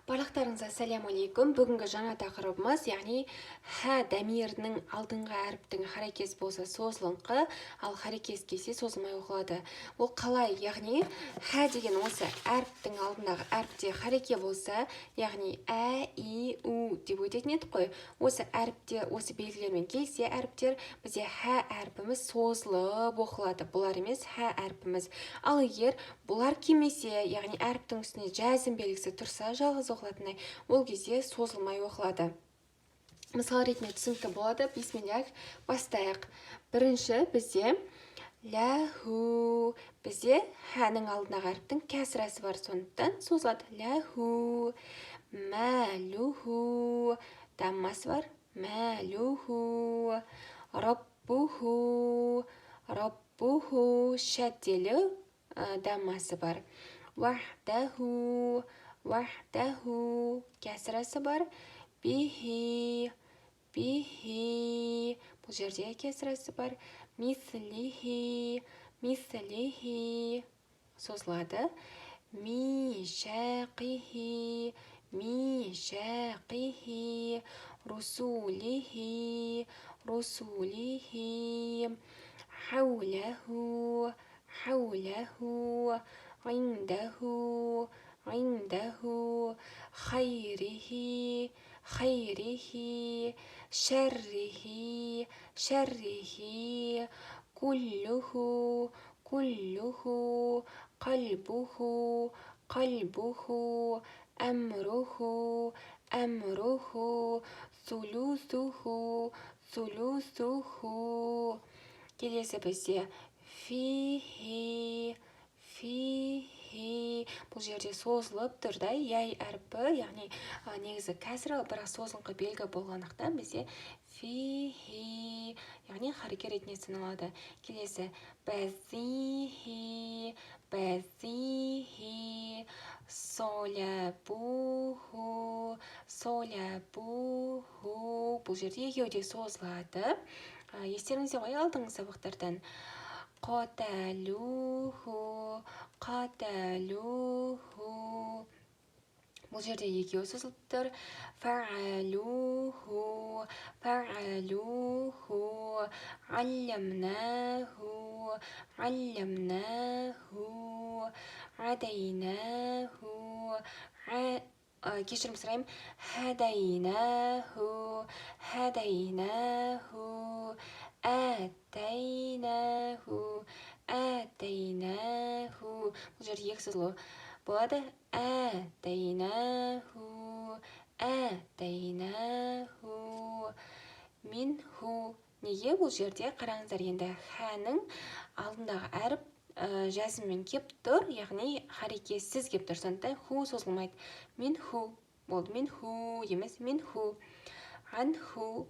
Барлықтарыңызға сәлем алейкум. Бүгінгі жаңа тақырыбымыз, яғни һә дәмирінің алдыңғы әріптің харекес болса созылыңқы, ал харекес келсе созылмай оқылады. Ол қалай? Яғни һә деген осы әріптің алдындағы әріпте хареке болса, яғни ә, и, у деп өтетін едік қой. Осы әріптер, осы белгілермен келсе әріптер, бізде һә әрпіміз созылып оқылады. Бұлар емес һә әрпіміз. Ал егер бұлар келмесе, яғни әріптің үстіне жәзім белгісі тұрса, жалғыз оқылатындай, ол кезде созылмай оқылады. Мысал ретінде түсінікті болады. Бисмиллах, бастайық. Бірінші бізде ләху. Бізде хәнің алдындағы әріптің кәсірәсі бар, сондықтан созылады. Ләху. Мәлуху. Даммасы бар. Мәлуху. Раббуху. Раббуху. Шәттелі даммасы бар. Вахдаху. Вахдаху. Кәсірәсі бар. Бихи. Бихи. Бұл жерде кәсірәсі бар. Мислихи. Мислихи. Созылады. Мишақихи. Мишақихи. Русулихи. Русулихи. Хауляху. Хауляху. Индаху. Индаху. Хайрихи. Хайрихи. Шаррихи. Шаррихи. Куллуху. Куллуху. Қалбуху. Қалбуху. Амруху. Амруху. Сулусуху. Сулусуху. Келесі бізде фихи. Фихи. Бұл жерде созылып тұрда, яй әрпі, яғни негізі кәсірі, бірақ созылыңқы белгі болғандықтан бізде фихи, яғни харекет ретінде саналады. Келесі бәзихи. Бәзихи. Солябуху. Солябуху. Бұл жерде екеуде созылады. Естеріңізде ғой алдыңғы сабақтардан. Қаталуху. Қаталуху. Бұл жерде екеуі созылып тұр. Фаалуху. Фаалуху. Алламнаху. Алламнаху. Адайнаху. Кешірім сұрайым. Хадайнаху. Хадайнаху. Атайнаху. Атайнаху. Бұл жерде екі созылу болады. Атайнаху. Атайнаху. Минху. Неге бұл жерде қараңыздар, енді хәнің алдындағы әріп жәзіммен кеп тұр, яғни харекессіз кеп тұр, сондықтан ху созылмайды. Минху болды. Минху емес, минху. Анху.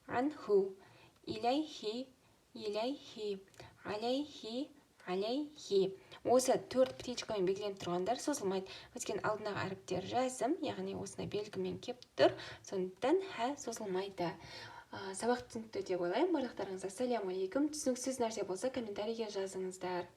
Анху. Илайхи. Илайхи. Алайхи. Алайхи. Осы төрт птичкамен белгіленіп тұрғандар созылмайды. Өйткені алдындағы әріптер жәзім, яғни осындай белгімен кеп тұр, сондықтан хә созылмайды. Сабақ түсінікті деп ойлаймын. Барлықтарыңызға сәлем алейкум. Түсініксіз нәрсе болса комментарийге жазыңыздар.